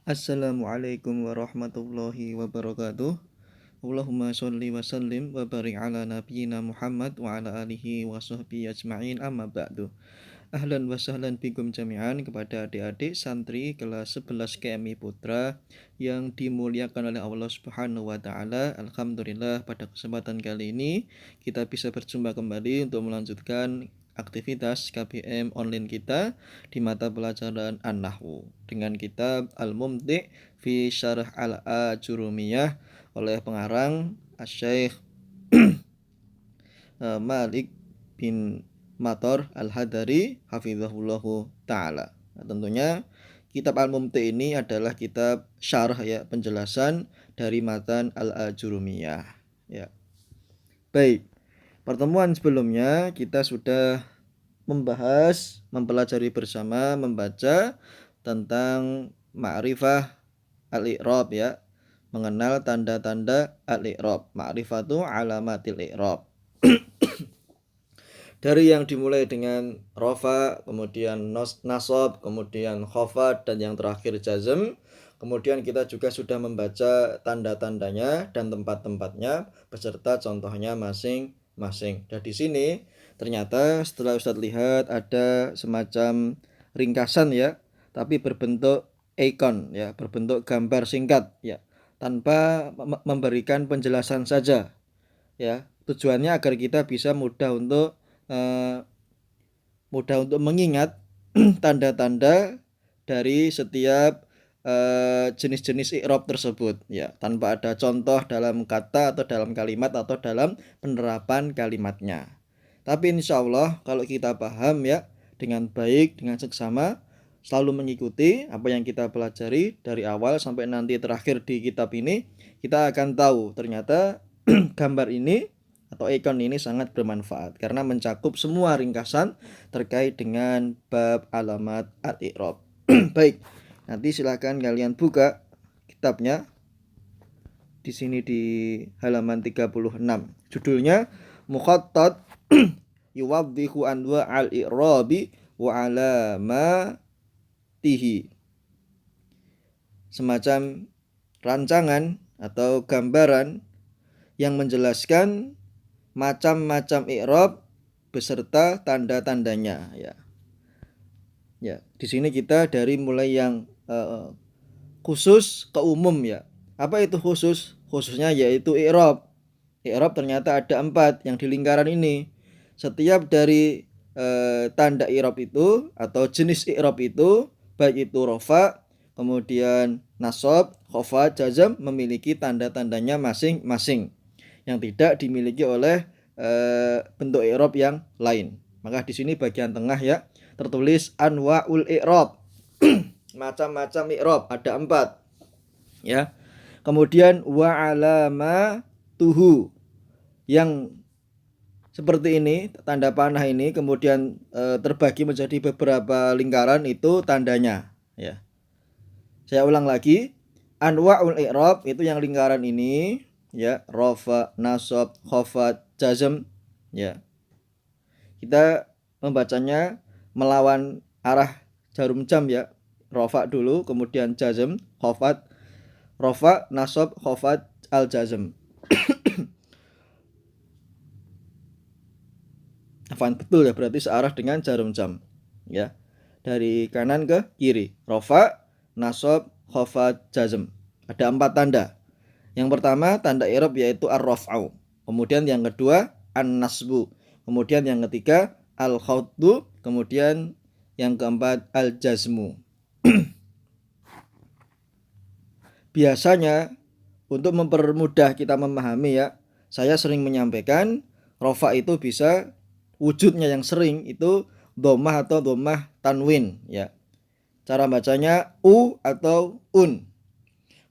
Assalamualaikum warahmatullahi wabarakatuh. Allahumma sholli wa sallim wa barik ala nabiyyina Muhammad wa ala alihi wa sahbihi ajma'in, amma ba'du. Ahlan wa sahlan bikum jami'an kepada adik-adik santri kelas 11 KMI Putra yang dimuliakan oleh Allah Subhanahu wa taala. Alhamdulillah pada kesempatan kali ini kita bisa berjumpa kembali untuk melanjutkan aktivitas KBM online kita di mata pelajaran An-Nahwu dengan kitab Al-Mumti' fi Syarah Al-Ajurumiyah oleh pengarang Asy-Syaikh Malik bin Mator Al-Hadari hafizahullahu taala. Nah, tentunya kitab Al-Mumti' ini adalah kitab syarah ya, penjelasan dari matan Al-Ajurumiyah ya. Baik, pertemuan sebelumnya kita sudah mempelajari bersama, membaca tentang ma'rifah al-i'rab ya, mengenal tanda-tanda al-i'rab, ma'rifatu alamatil i'rab. Dari yang dimulai dengan rofa, kemudian nasab, kemudian khafad, dan yang terakhir jazm. Kemudian kita juga sudah membaca tanda-tandanya dan tempat-tempatnya beserta contohnya masing-masing. Dan di sini ternyata setelah Ustadz lihat ada semacam ringkasan ya, tapi berbentuk icon ya, berbentuk gambar singkat ya, tanpa memberikan penjelasan saja ya. Tujuannya agar kita bisa mudah untuk mengingat tanda-tanda dari setiap jenis-jenis i'rab tersebut ya, tanpa ada contoh dalam kata atau dalam kalimat atau dalam penerapan kalimatnya. Tapi insya Allah kalau kita paham ya dengan baik, dengan seksama, selalu mengikuti apa yang kita pelajari dari awal sampai nanti terakhir di kitab ini, kita akan tahu ternyata gambar ini atau ikon ini sangat bermanfaat karena mencakup semua ringkasan terkait dengan bab alamat al-i'rab. Baik, nanti silakan kalian buka kitabnya di sini di halaman 36. Judulnya Mukhattat yuwaddihu anwa al-i'rabi wa alamatihi. Semacam rancangan atau gambaran yang menjelaskan macam-macam i'rab beserta tanda-tandanya ya. Ya, di sini kita dari mulai yang khusus ke umum ya. Apa itu khusus? Khususnya yaitu i'rab. I'rab ternyata ada 4 yang di lingkaran ini. Setiap dari tanda i'rab itu atau jenis i'rab itu, baik itu rafa, kemudian nasab, khafad, jazm, memiliki tanda-tandanya masing-masing yang tidak dimiliki oleh bentuk i'rab yang lain. Maka di sini bagian tengah ya tertulis anwaul i'rab. Macam-macam i'rab ada 4 ya. Kemudian wa alamatuhu yang seperti ini, tanda panah ini kemudian terbagi menjadi beberapa lingkaran, itu tandanya ya. Saya ulang lagi, anwaul i'rab itu yang lingkaran ini ya, rafa, nasab, khafad, jazm ya. Kita membacanya melawan arah jarum jam ya. Rafa dulu, kemudian jazm, khafad, rafa, nasab, khafad, al jazm. Afan, betul ya, berarti searah dengan jarum jam ya. Dari kanan ke kiri, rafa, nasab, khafad, jazm. Ada 4 tanda. Yang pertama tanda i'rab yaitu ar-raf'u. Kemudian yang kedua an-nasbu. Kemudian yang ketiga al-khawdu. Kemudian yang keempat al-jazmu. Biasanya untuk mempermudah kita memahami ya, saya sering menyampaikan rafa itu bisa wujudnya yang sering itu dhammah atau dhammah tanwin ya. Cara bacanya u atau un.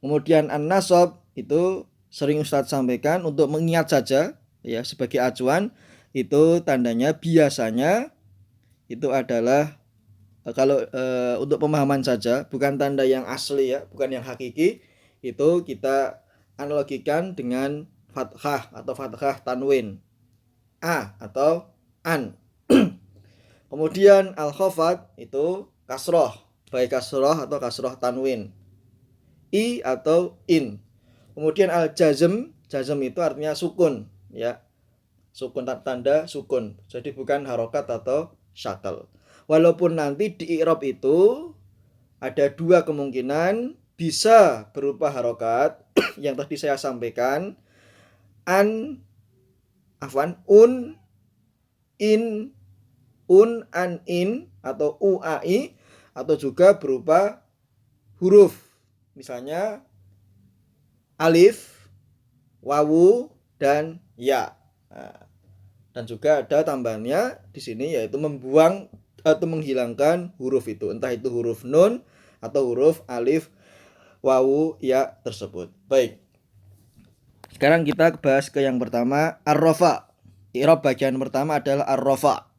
Kemudian an-nasab itu sering Ustadz sampaikan untuk mengingat saja ya, sebagai acuan, itu tandanya biasanya itu adalah kalau untuk pemahaman saja, bukan tanda yang asli ya, bukan yang hakiki, itu kita analogikan dengan fathah atau fathah tanwin, a atau an. Kemudian al-khafad itu kasroh, baik kasroh atau kasroh tanwin i atau in. Kemudian al-jazm, jazm itu artinya sukun ya. Sukun, tanda sukun. Jadi bukan harokat atau syakal. Walaupun nanti di i'rab itu ada dua kemungkinan, bisa berupa harokat yang tadi saya sampaikan, un, in, an, in atau uai, atau juga berupa huruf. Misalnya alif, wawu, dan ya. Nah, dan juga ada tambahannya di sini yaitu membuang atau menghilangkan huruf itu, entah itu huruf nun atau huruf alif, wawu, ya tersebut. Baik. Sekarang kita bahas ke yang pertama, ar-rafa. I'rab bagian pertama adalah ar-rafa.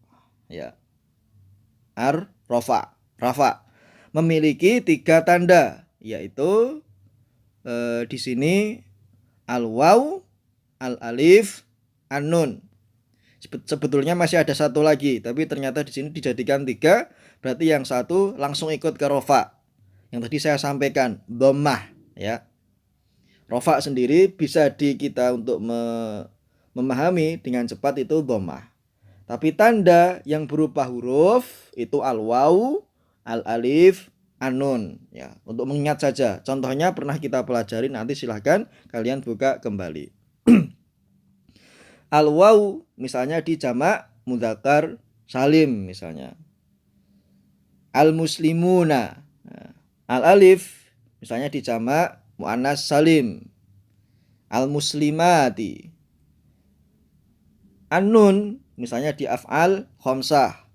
Ya. Ar-rafa. Rafa memiliki 3 tanda, yaitu di sini al-waw, al-alif, an-nun. Sebetulnya masih ada satu lagi, tapi ternyata di sini dijadikan 3, berarti yang satu langsung ikut ke rofa. Yang tadi saya sampaikan, dhammah ya. Rofa sendiri bisa kita untuk memahami dengan cepat itu dhammah. Tapi tanda yang berupa huruf itu al-waw, al-alif, an-nun ya. Untuk mengingat saja. Contohnya pernah kita pelajari, nanti silahkan kalian buka kembali. Al-waw misalnya di jamak mudzakkar salim misalnya. Al-muslimuna. Al-alif misalnya di jamak muannas salim. Al-muslimati. An-nun misalnya di af'al khamsah.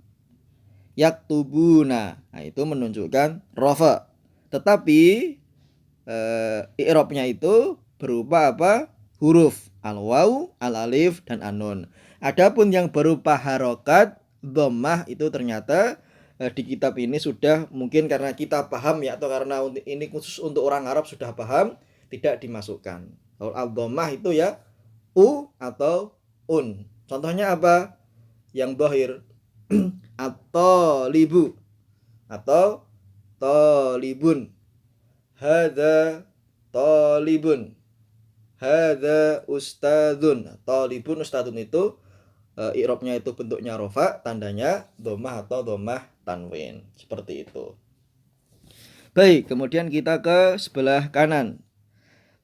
Yaktubuna. Nah, itu menunjukkan rafa. Tetapi i'rabnya itu berupa apa? Huruf al-waw, al-alif, dan an-nun. Adapun yang berupa harokat dhammah itu ternyata di kitab ini sudah, mungkin karena kita paham ya, atau karena ini khusus untuk orang Arab sudah paham, tidak dimasukkan. Kalau al-dhammah itu ya u atau un. Contohnya apa? Yang dhahir at-talibu atau talibun. Hadza talibun. Hadza ustadzun. Talibun, ustadzun itu i'rabnya itu bentuknya rofa, tandanya dhammah atau dhammah tanwin. Seperti itu. Baik, kemudian kita ke sebelah kanan.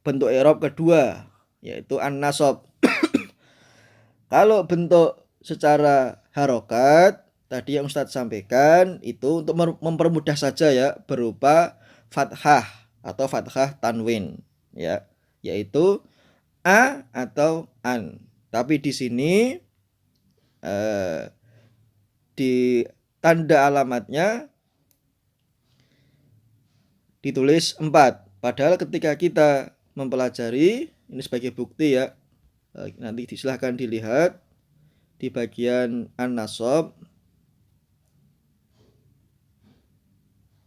Bentuk i'rab kedua yaitu an-nasab. Kalau bentuk secara harokat tadi yang Ustadz sampaikan itu untuk mempermudah saja ya, berupa fathah atau fathah tanwin ya, yaitu a atau an. Tapi di sini di tanda alamatnya ditulis 4. Padahal ketika kita mempelajari, ini sebagai bukti ya, nanti silahkan dilihat di bagian an-nasab.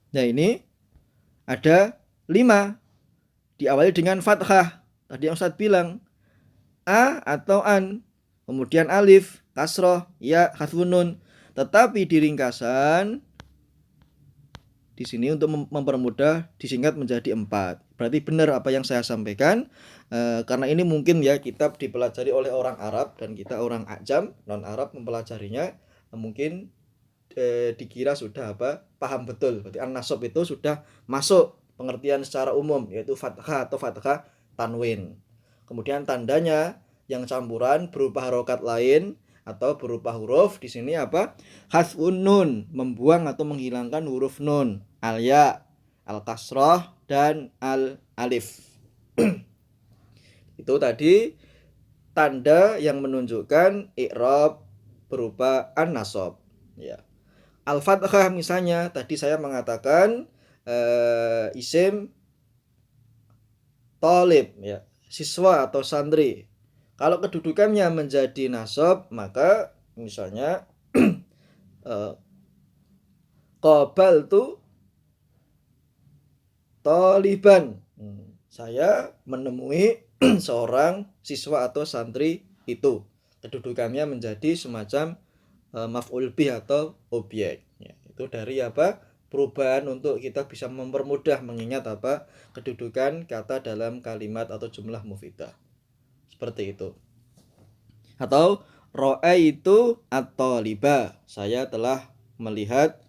Nah ini ada 5, diawali dengan fathah. Tadi yang Ustadz bilang a atau an, kemudian alif, kasroh, ya, hadfun nun. Tetapi di ringkasan di sini untuk mempermudah disingkat menjadi 4. Berarti benar apa yang saya sampaikan. Karena ini mungkin ya kitab dipelajari oleh orang Arab dan kita orang Ajam, non Arab mempelajarinya, mungkin dikira sudah paham betul. Berarti an-nasab itu sudah masuk pengertian secara umum, yaitu fathah atau fathah tanwin. Kemudian tandanya yang campuran berupa harokat lain atau berupa huruf. Di sini apa? Hasfun nun, membuang atau menghilangkan huruf nun, al-ya, al-kasrah, dan al-alif. Itu tadi tanda yang menunjukkan i'rab berupa an-nasab ya. Al-fathah misalnya tadi saya mengatakan isim talib ya, siswa atau santri. Kalau kedudukannya menjadi nasab, maka misalnya qabaltu taliban. Saya menemui seorang siswa atau santri itu. Kedudukannya menjadi semacam maf'ul bih atau objek. Ya, itu dari apa? perubahan untuk kita bisa mempermudah mengingat apa kedudukan kata dalam kalimat atau jumlah mufidah. Seperti itu. Atau ra'aitu at-thaliba, saya telah melihat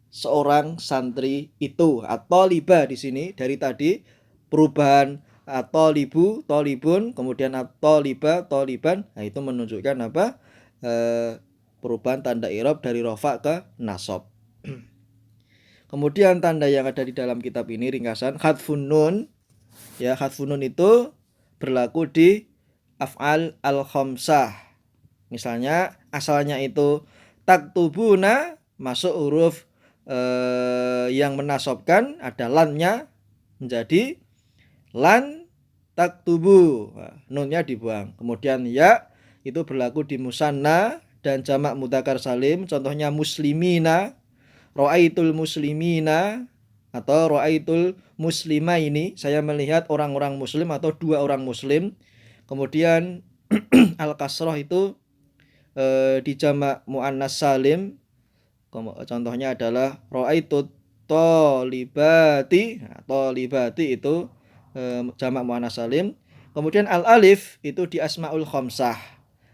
seorang santri itu. At-thaliba di sini dari tadi perubahan at-thalibu, thalibun, kemudian at-thaliba, thaliban. Nah, itu menunjukkan apa? Perubahan tanda i'rab dari rafa ke nasab. Kemudian tanda yang ada di dalam kitab ini ringkasan hadfun nun. Ya, hadfun nun itu berlaku di af'al al-khamsah. Misalnya asalnya itu taktubuna, masuk huruf yang menasabkan ada lannya menjadi lan taktubu. Nah, nunnya dibuang. Kemudian ya itu berlaku di musanna dan jamak mudzakkar salim, contohnya muslimina, ra'aitul muslimina atau ra'aitul muslimaini, saya melihat orang-orang muslim atau dua orang muslim. Kemudian al-kasrah itu di jamak muannas salim, contohnya adalah ra'aitut thalibati. Nah, thalibati itu jamak muannas salim. Kemudian al-alif itu di asmaul khamsah.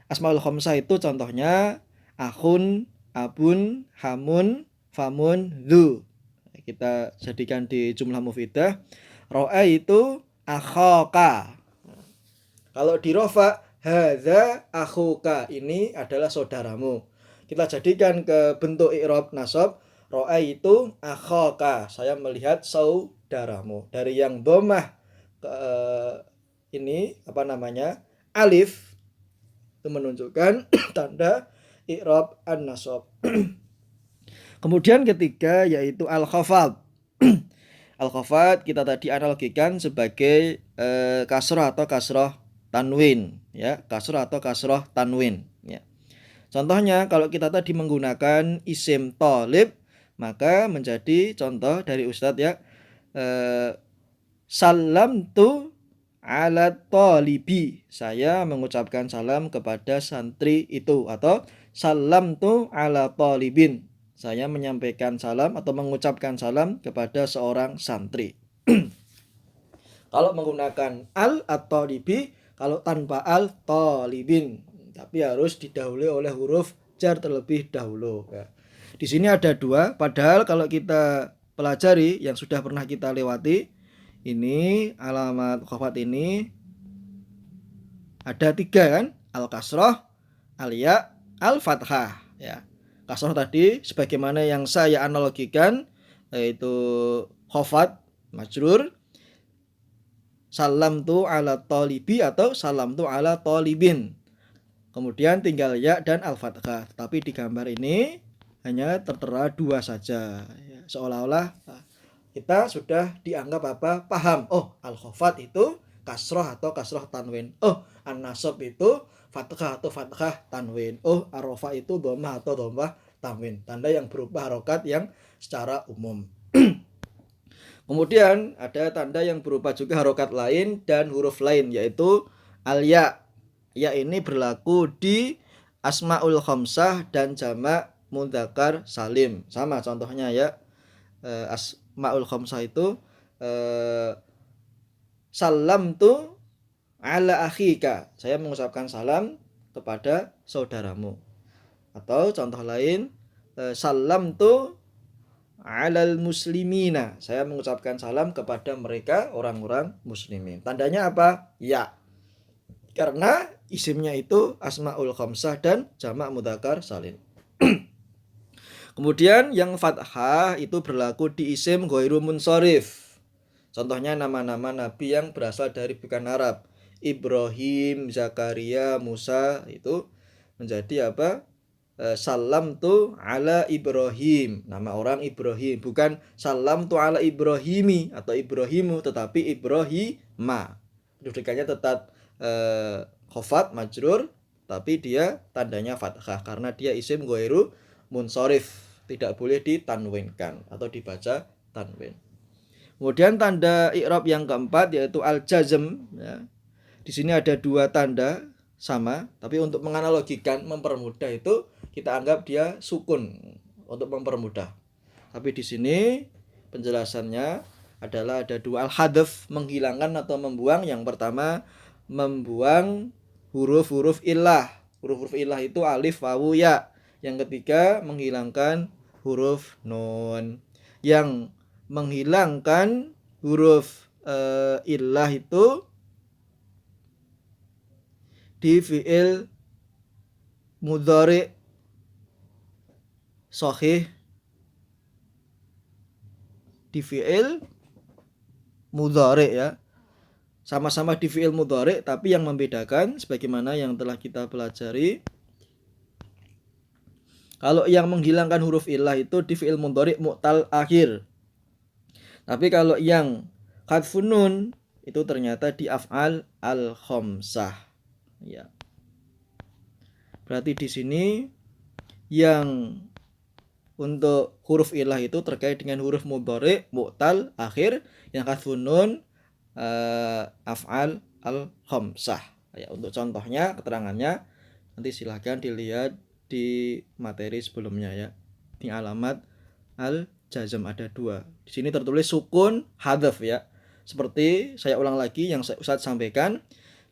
Asmaul khamsah itu contohnya akhun, abun, hamun, famun, dzu. Kita jadikan di jumlah mufidah. Ro'a itu akhaka. Kalau di rofa, hadza akhuka, ini adalah saudaramu. Kita jadikan ke bentuk i'rab nasab. Ro'a itu akhaka, saya melihat saudaramu. Dari yang dhammah ini apa namanya? Alif, itu menunjukkan tanda i'rab an-nasab. Kemudian ketiga yaitu al-khafad. Al-khafad kita tadi analogikan sebagai kasrah atau kasrah tanwin, ya, kasrah atau kasrah tanwin, ya. Contohnya kalau kita tadi menggunakan isim thalib, maka menjadi contoh dari Ustadz, ya, salamtu ala thalibi, saya mengucapkan salam kepada santri itu, atau salamtu ala thalibin, saya menyampaikan salam atau mengucapkan salam kepada seorang santri. Kalau menggunakan al atau thalibi, kalau tanpa al thalibin, tapi harus didahului oleh huruf jar terlebih dahulu, ya. Di sini ada dua, padahal kalau kita pelajari yang sudah pernah kita lewati, ini alamat khafat ini ada tiga kan, al-kasroh, al-ya, al-fathah, ya. Kasroh tadi sebagaimana yang saya analogikan, yaitu khafat majrur, salamtu ala thalibi atau salamtu ala thalibin. Kemudian tinggal ya dan al-fathah. Tapi di gambar ini hanya tertera dua saja, ya. Seolah-olah kita sudah dianggap apa? Paham. Oh, al-khafat itu kasroh atau kasroh tanwin. Oh, an-nasab itu fathah atau fathah tanwin. Oh, ar-rafa itu dhammah atau dhammah tanwin. Tanda yang berupa harokat yang secara umum. Kemudian ada tanda yang berupa juga harokat lain dan huruf lain, yaitu al-ya. Ya, ini berlaku di asmaul khamsah dan jamak mudzakkar salim. Sama contohnya, ya. Asmaul khamsah itu salamtu ala akhika, saya mengucapkan salam kepada saudaramu. Atau contoh lain, salamtu alal muslimina, saya mengucapkan salam kepada mereka orang-orang muslimin. Tandanya apa? Ya, karena isimnya itu asmaul khamsah dan jamak mudzakkar salim. Kemudian yang fathah itu berlaku di isim ghairu munsharif. Contohnya nama-nama nabi yang berasal dari bukan Arab. Ibrahim, Zakaria, Musa, itu menjadi apa? Salamtu ala Ibrahim, nama orang Ibrahim, bukan salamtu ala Ibrahimi atau Ibrahimu, tetapi Ibrahima. Kedudukannya tetap khafat majrur, tapi dia tandanya fathah karena dia isim ghairu munsharif, tidak boleh ditanwinkan atau dibaca tanwin. Kemudian tanda i'rab yang keempat yaitu al-jazm, ya. Di sini ada dua tanda sama, tapi untuk menganalogikan, mempermudah, itu kita anggap dia sukun untuk mempermudah. Tapi di sini penjelasannya adalah ada dua, al-hadf menghilangkan atau membuang. Yang pertama membuang huruf-huruf illah. Huruf-huruf illah itu alif, wawu, ya. Yang ketiga menghilangkan huruf nun. Yang menghilangkan huruf illah itu di fi'il mudhari sahih, di fi'il mudhari ya. Sama-sama di fi'il mudhari, tapi yang membedakan sebagaimana yang telah kita pelajari, kalau yang menghilangkan huruf illah itu di fi'il mudhari mu'tal akhir. Tapi kalau yang hadfun nun itu ternyata di af'al al-khamsah. Ya. Berarti di sini yang untuk huruf illah itu terkait dengan huruf mudhari mu'tal akhir, yang hadfun nun af'al al-khamsah. Ya, untuk contohnya, keterangannya nanti silahkan dilihat di materi sebelumnya ya. Di alamat al-jazm ada 2. Di sini tertulis sukun hadaf ya. Seperti saya ulang lagi yang Ustaz sampaikan,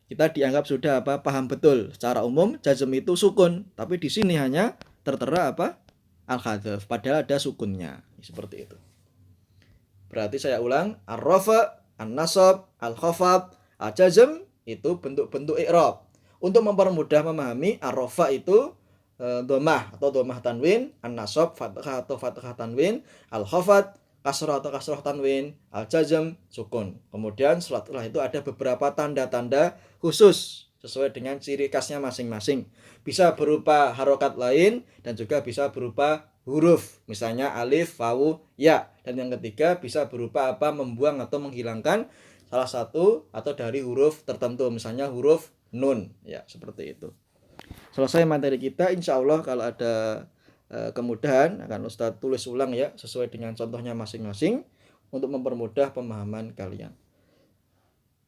kita dianggap sudah paham betul. Secara umum jazm itu sukun, tapi di sini hanya tertera al-hadaf, padahal ada sukunnya. Seperti itu. Berarti saya ulang, ar-rafa, an-nasab, al-khafad, al-jazm itu bentuk-bentuk i'rab. Untuk mempermudah memahami, ar-rafa itu dhammah atau dhammah tanwin, an-nasab fathah atau fathah tanwin, al-khafad kasrah atau kasrah tanwin, al-jazm sukun. Kemudian setelah itu ada beberapa tanda-tanda khusus sesuai dengan ciri khasnya masing-masing. Bisa berupa harokat lain dan juga bisa berupa huruf, misalnya alif, wawu, ya. Dan yang ketiga bisa berupa membuang atau menghilangkan salah satu atau dari huruf tertentu, misalnya huruf nun, ya, seperti itu. Selesai materi kita, insya Allah kalau ada kemudahan akan Ustadz tulis ulang ya, sesuai dengan contohnya masing-masing untuk mempermudah pemahaman kalian.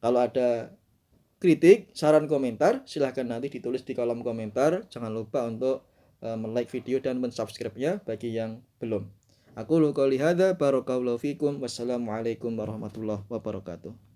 Kalau ada kritik, saran, komentar, silahkan nanti ditulis di kolom komentar. Jangan lupa untuk like video dan mensubscribe-nya bagi yang belum. Aku qouli hadza, barakallahu fikum, wassalamualaikum warahmatullahi wabarakatuh.